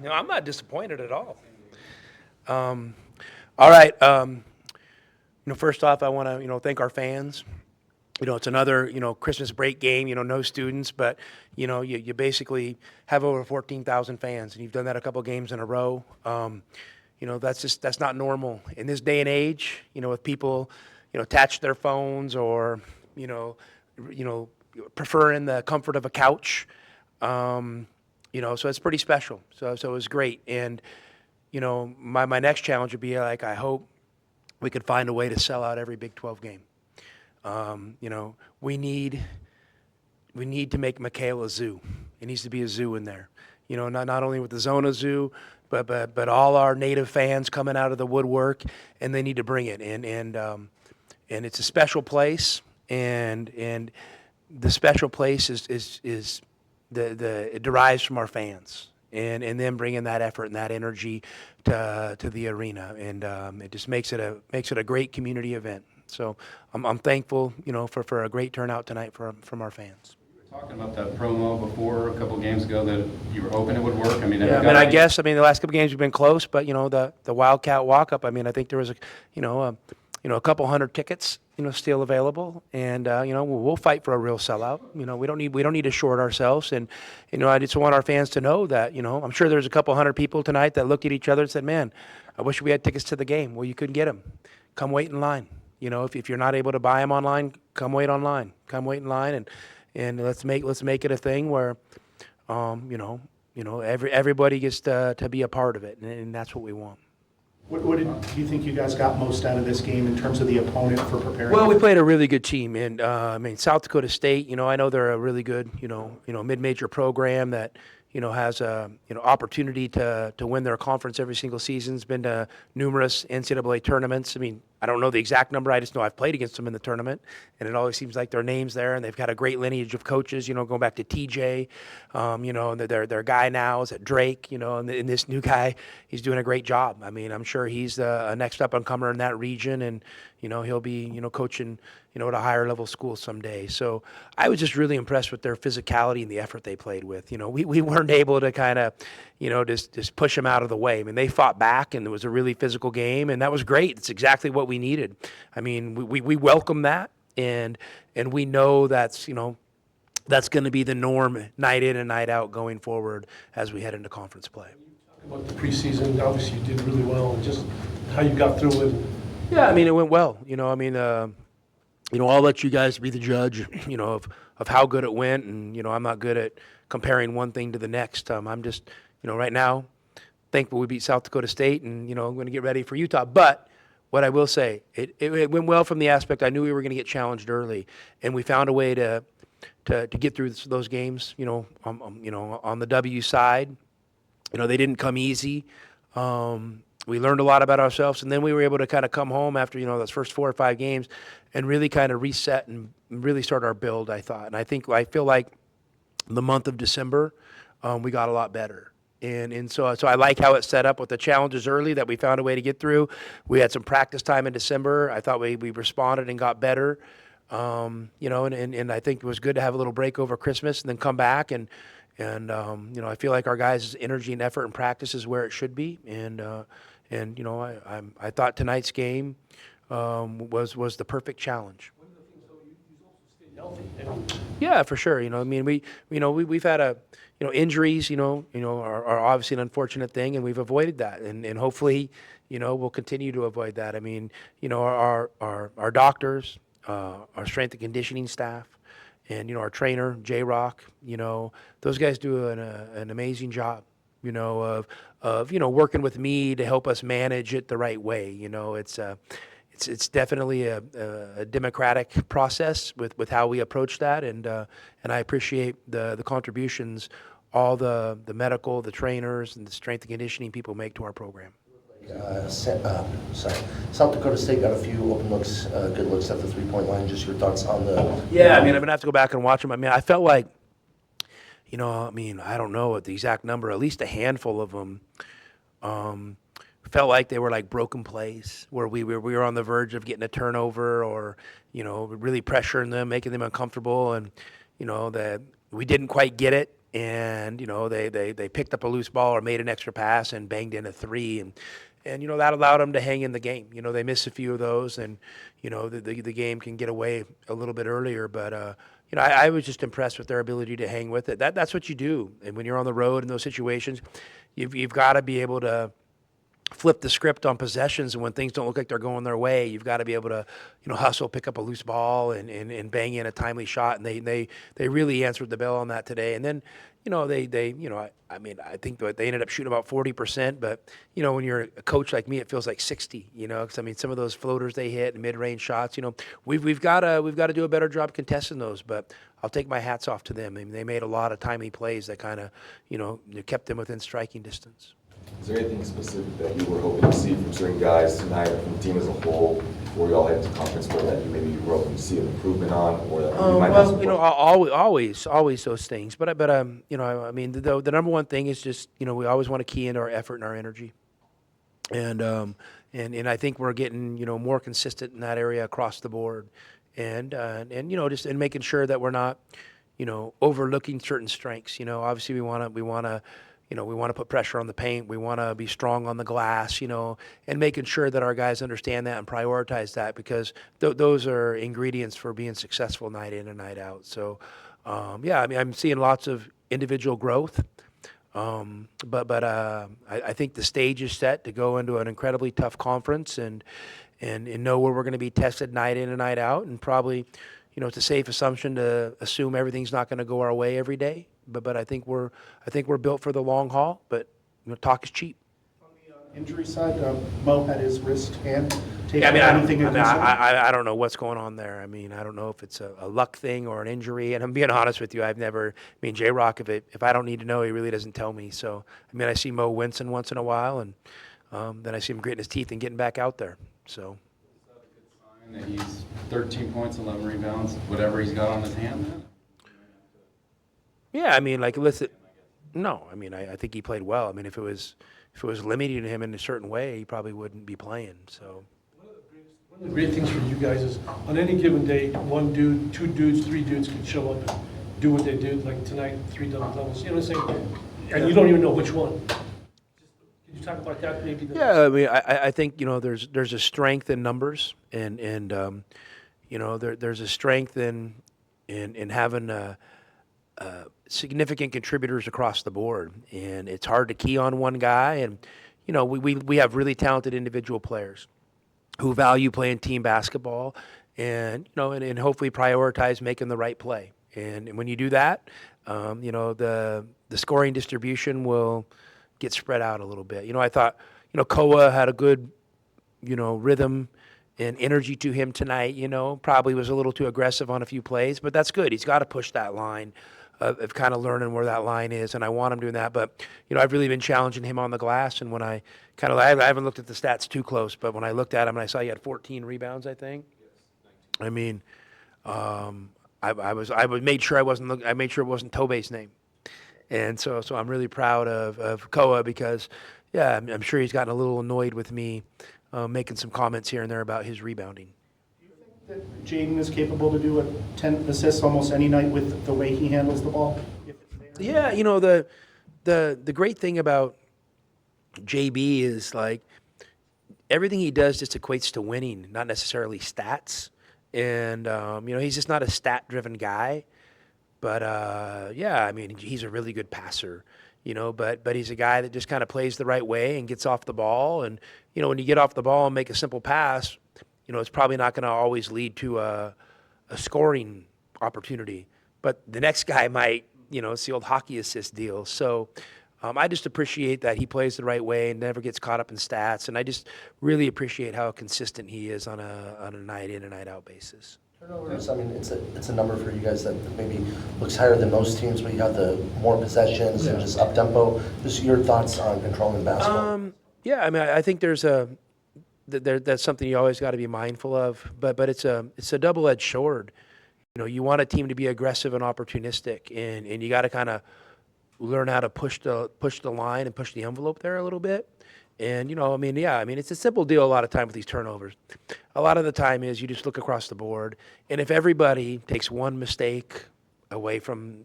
I'm not disappointed at all. All right. First off, I want to, thank our fans. It's another, Christmas break game, no students, but, you basically have over 14,000 fans, and you've done that a couple games in a row. That's not normal. In this day and age, with people, attached to their phones or, you know, preferring the comfort of a couch, so it's pretty special. So it was great. And, my next challenge would be like, I hope we could find a way to sell out every Big 12 game. We need to make McHale a zoo. It needs to be a zoo in there. Not only with the Zona Zoo, but all our native fans coming out of the woodwork, and they need to bring it. And it's a special place, and the special place is it derives from our fans. And then bringing that effort and that energy to the arena, and it just makes it a great community event. So I'm thankful, for a great turnout tonight from our fans. You were talking about that promo before a couple of games ago that you were hoping it would work. I mean, I guess the last couple of games we've been close, but the Wildcat walk-up. I think there was a couple hundred tickets, still available, and we'll fight for a real sellout. We don't need to short ourselves, and I just want our fans to know that I'm sure there's a couple hundred people tonight that looked at each other and said, "Man, I wish we had tickets to the game." Well, you couldn't get them. Come wait in line. If you're not able to buy them online, come wait online. Come wait in line, and let's make it a thing where, everybody gets to be a part of it, and that's what we want. What do you think you guys got most out of this game in terms of the opponent for preparing? Well, we played a really good team, and South Dakota State. I know they're a really good, mid-major program that has a opportunity to win their conference every single season. Has been to numerous NCAA tournaments. I don't know the exact number. I just know I've played against them in the tournament, and it always seems like their name's there. And they've got a great lineage of coaches. Going back to TJ, and their guy now is at Drake. And this new guy, he's doing a great job. I'm sure he's the next up and comer in that region, and he'll be coaching at a higher level school someday. So I was just really impressed with their physicality and the effort they played with. We weren't able to kind of just push them out of the way. They fought back, and it was a really physical game, and that was great. It's exactly what we needed. We welcome that, and we know that's that's going to be the norm night in and night out going forward as we head into conference play. About the preseason, obviously you did really well, and just how you got through it. Yeah, it went well. I'll let you guys be the judge, of how good it went, and I'm not good at comparing one thing to the next. I'm just, right now, thankful we beat South Dakota State, and I'm going to get ready for Utah. But what I will say, it went well from the aspect I knew we were going to get challenged early, and we found a way to get through those games. On the W side, they didn't come easy. We learned a lot about ourselves, and then we were able to kind of come home after, those first 4 or 5 games and really kind of reset and really start our build, I thought. And I feel like the month of December, we got a lot better. And so I like how it's set up with the challenges early that we found a way to get through. We had some practice time in December. I thought we responded and got better. And I think it was good to have a little break over Christmas and then come back. And I feel like our guys' energy and effort and practice is where it should be. I thought tonight's game was the perfect challenge. One of the things, though, you also stayed healthy. Yeah, for sure. We've had injuries. Are obviously an unfortunate thing, and we've avoided that, and hopefully, we'll continue to avoid that. Our doctors, our strength and conditioning staff, and our trainer J Rock. Those guys do an amazing job. Of working with me to help us manage it the right way. It's definitely a democratic process with how we approach that, and I appreciate the contributions all the medical, the trainers, and the strength and conditioning people make to our program. South Dakota State got a few open looks, good looks at the three-point line. Just your thoughts on the... Yeah, I'm gonna have to go back and watch them. I felt like, I don't know the exact number, at least a handful of them felt like they were like broken plays where we were on the verge of getting a turnover or, really pressuring them, making them uncomfortable, and, that we didn't quite get it. and they picked up a loose ball or made an extra pass and banged in a three, and that allowed them to hang in the game. They missed a few of those, and the game can get away a little bit earlier. But I was just impressed with their ability to hang with it. That's what you do, and when you're on the road in those situations, you've got to be able to flip the script on possessions, and when things don't look like they're going their way, you've got to be able to hustle, pick up a loose ball, and bang in a timely shot. And they really answered the bell on that today. And then I think that they ended up shooting about 40%, but when you're a coach like me, it feels like 60. Because some of those floaters they hit and mid-range shots, we've got to do a better job contesting those. But I'll take my hats off to them. I mean, they made a lot of timely plays that kind of kept them within striking distance. Is there anything specific that you were hoping to see from certain guys tonight, or from the team as a whole, before you all head to conference play that you were hoping to see an improvement on, or that you might have some always those things. But I mean, the number one thing is just we always want to key into our effort and our energy, and I think we're getting more consistent in that area across the board, and just in making sure that we're not overlooking certain strengths. Obviously we want to. We want to put pressure on the paint. We want to be strong on the glass, and making sure that our guys understand that and prioritize that, because those are ingredients for being successful night in and night out. So, I'm seeing lots of individual growth, but I think the stage is set to go into an incredibly tough conference and know where we're going to be tested night in and night out, and probably, it's a safe assumption to assume everything's not going to go our way every day. But I think we're built for the long haul. But talk is cheap. On the injury side, Mo had his wrist hand taken. Yeah, I I don't know what's going on there. I mean, I don't know if it's a luck thing or an injury. And I'm being honest with you, J-Rock, if I don't need to know, he really doesn't tell me. So, I see Mo wincing once in a while, and then I see him gritting his teeth and getting back out there. So. Is that a good sign that he's 13 points, 11 rebounds, whatever he's got on his hand then? Yeah, listen. No, I think he played well. If it was limiting him in a certain way, he probably wouldn't be playing. So. One of the great things for you guys is on any given day, one dude, two dudes, three dudes can show up and do what they did. Like tonight, 3 double doubles. You know what I'm saying? And you don't even know which one. Can you talk about that maybe? Yeah, I think there's a strength in numbers, and there's a strength in having significant contributors across the board, and it's hard to key on one guy. And we have really talented individual players who value playing team basketball, and and hopefully prioritize making the right play. And when you do that, the scoring distribution will get spread out a little bit. I thought Koa had a good rhythm and energy to him tonight. Probably was a little too aggressive on a few plays, but that's good. He's got to push that line of kind of learning where that line is, and I want him doing that. But I've really been challenging him on the glass, and when I haven't looked at the stats too close, but when I looked at him and I saw he had 14 rebounds, I think. I made sure I made sure it wasn't Tobe's name, and so I'm really proud of Koa, because I'm sure he's gotten a little annoyed with me making some comments here and there about his rebounding. that Jaden is capable to do 10 assists almost any night with the way he handles the ball? If it's there? Yeah, the great thing about JB is everything he does just equates to winning, not necessarily stats. And he's just not a stat-driven guy. But he's a really good passer. But he's a guy that just kind of plays the right way and gets off the ball. And when you get off the ball and make a simple pass, it's probably not going to always lead to a scoring opportunity. But the next guy might, it's the old hockey assist deal. So I just appreciate that he plays the right way and never gets caught up in stats. And I just really appreciate how consistent he is on a night in and night out basis. Turnovers, it's a number for you guys that maybe looks higher than most teams, but you have the more possessions and just up-tempo. Just your thoughts on controlling basketball. I think that's something you always got to be mindful of, but it's a double-edged sword. You want a team to be aggressive and opportunistic, and you got to kind of learn how to push the line and push the envelope there a little bit. And, it's a simple deal a lot of time with these turnovers. A lot of the time is you just look across the board, and if everybody takes one mistake away from,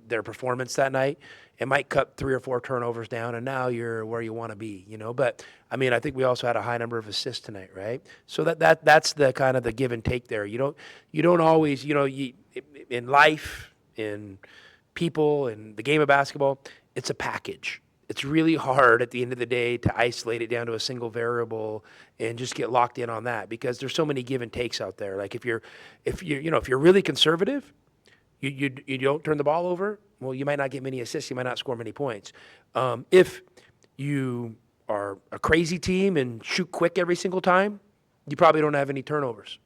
their performance that night, it might cut 3 or 4 turnovers down, and now you're where you want to be, you know. But I mean, I think we also had a high number of assists tonight, right? So that's the kind of the give and take there. You don't always, you know, in life, in people, in the game of basketball, it's a package. It's really hard at the end of the day to isolate it down to a single variable and just get locked in on that, because there's so many give and takes out there. Like if you're really conservative, you don't turn the ball over, well, you might not get many assists, you might not score many points. If you are a crazy team and shoot quick every single time, you probably don't have any turnovers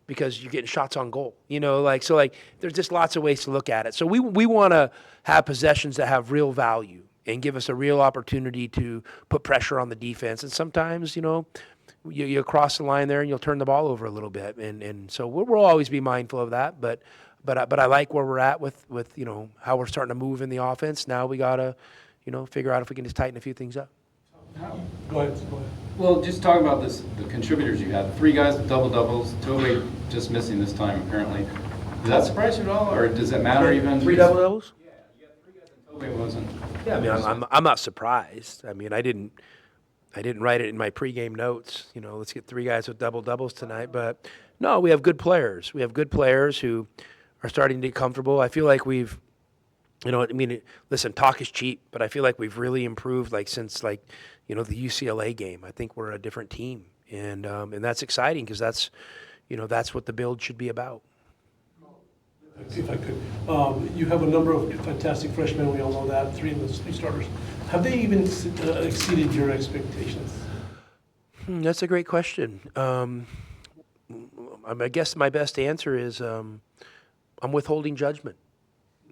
because you're getting shots on goal. You know, there's just lots of ways to look at it. So we want to have possessions that have real value and give us a real opportunity to put pressure on the defense. And sometimes, you know, you cross the line there and you'll turn the ball over a little bit. And so we'll always be mindful of that. But I like where we're at with, you know, how we're starting to move in the offense. Now we got to, you know, figure out if we can just tighten a few things up. Go ahead. Well, just talking about this, the contributors you had, 3 guys with double-doubles, Tobe just missing this time apparently. Does that surprise you at all, or does it matter even? 3 double-doubles? Yeah, you got 3 guys and Tobe wasn't. Yeah, I mean, I'm not surprised. I mean, I didn't write it in my pregame notes. You know, let's get 3 guys with double doubles tonight. But no, we have good players. We have good players who are starting to get comfortable. I feel like we've, you know, I mean, listen, talk is cheap, but I feel like we've really improved, like since like, you know, the UCLA game. I think we're a different team, and that's exciting because that's, you know, that's what the build should be about. If I could, you have a number of fantastic freshmen, we all know that, 3 of those 3 starters. Have they even exceeded your expectations? That's a great question. I guess my best answer is I'm withholding judgment.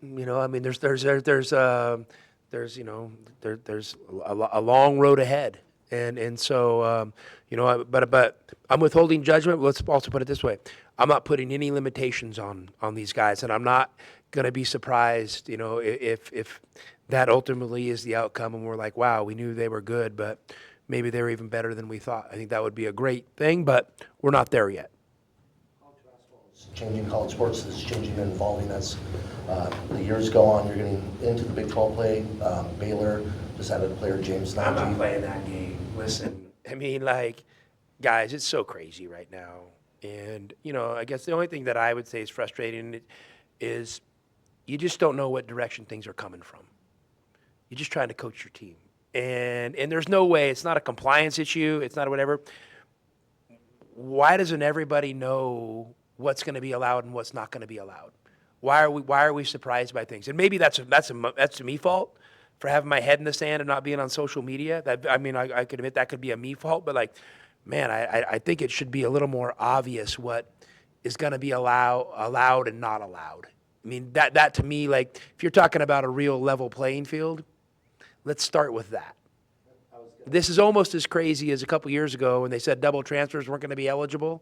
You know, I mean, there's you know, there's a long road ahead, and so you know, but I'm withholding judgment. Let's also put it this way: I'm not putting any limitations on these guys, and I'm not going to be surprised, you know, if that ultimately is the outcome, and we're like, wow, we knew they were good, but maybe they were even better than we thought. I think that would be a great thing, but we're not there yet. Changing, college sports is changing and evolving as the years go on. You're getting into the Big 12 play. Baylor just added a player, James Nagy. I'm not playing that game. Listen, I mean, like, guys, it's so crazy right now. And, you know, I guess the only thing that I would say is frustrating is you just don't know what direction things are coming from. You're just trying to coach your team. And there's no way, it's not a compliance issue, it's not whatever. Why doesn't everybody know what's going to be allowed and what's not going to be allowed? Why are we surprised by things? And maybe that's a me fault for having my head in the sand and not being on social media. I could admit that could be a me fault, but like, man, I think it should be a little more obvious what is going to be allowed and not allowed. I mean, that to me, like, if you're talking about a real level playing field, let's start with that. This is almost as crazy as a couple years ago when they said double transfers weren't going to be eligible.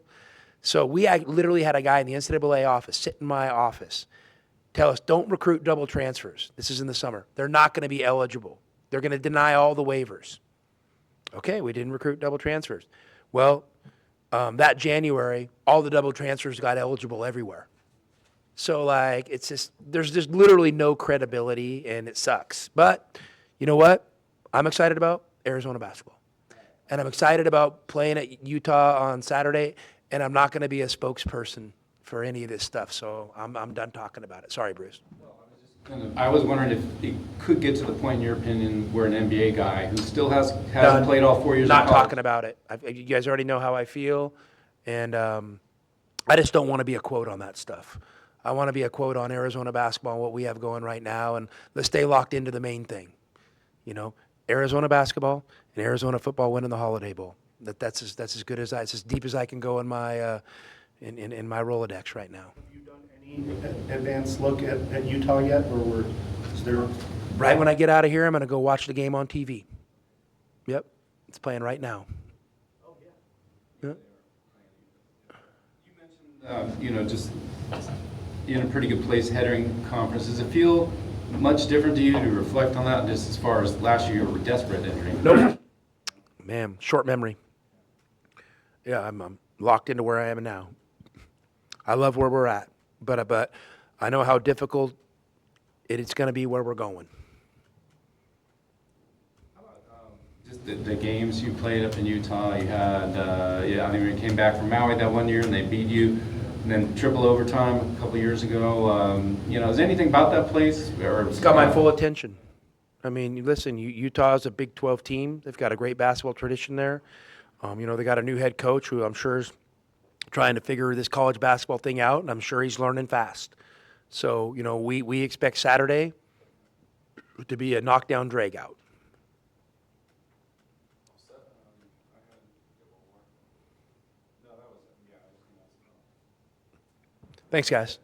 So we literally had a guy in the NCAA office sit in my office, tell us, don't recruit double transfers. This is in the summer. They're not going to be eligible. They're going to deny all the waivers. Okay, we didn't recruit double transfers. Well, that January, all the double transfers got eligible everywhere. So, like, it's just, there's just literally no credibility, and it sucks. But you know what I'm excited about? Arizona basketball. And I'm excited about playing at Utah on Saturday. And I'm not going to be a spokesperson for any of this stuff, so I'm done talking about it. Sorry, Bruce. I was wondering if it could get to the point, in your opinion, where an NBA guy who still hasn't played all 4 years. Not talking about it. You guys already know how I feel, and I just don't want to be a quote on that stuff. I want to be a quote on Arizona basketball and what we have going right now, and let's stay locked into the main thing. You know, Arizona basketball and Arizona football winning the Holiday Bowl. That's as good as it's as deep as I can go in my in my Rolodex right now. Have you done any advanced look at Utah yet, or is there? Right when I get out of here, I'm going to go watch the game on TV. Yep, it's playing right now. Oh yeah. Yeah. You know, just in a pretty good place heading conference. Does it feel much different to you to reflect on that, just as far as last year you were desperate entering? Nope. Man, short memory. Yeah, I'm locked into where I am now. I love where we're at, but I know how difficult it's going to be where we're going. Just the games you played up in Utah, you had, I mean, you came back from Maui that one year and they beat you, and then triple overtime a couple years ago. Is there anything about that place? It's got my full attention. I mean, listen, Utah is a Big 12 team. They've got a great basketball tradition there. They got a new head coach who I'm sure is trying to figure this college basketball thing out, and I'm sure he's learning fast. So, we expect Saturday to be a knockdown dragout. Thanks, guys.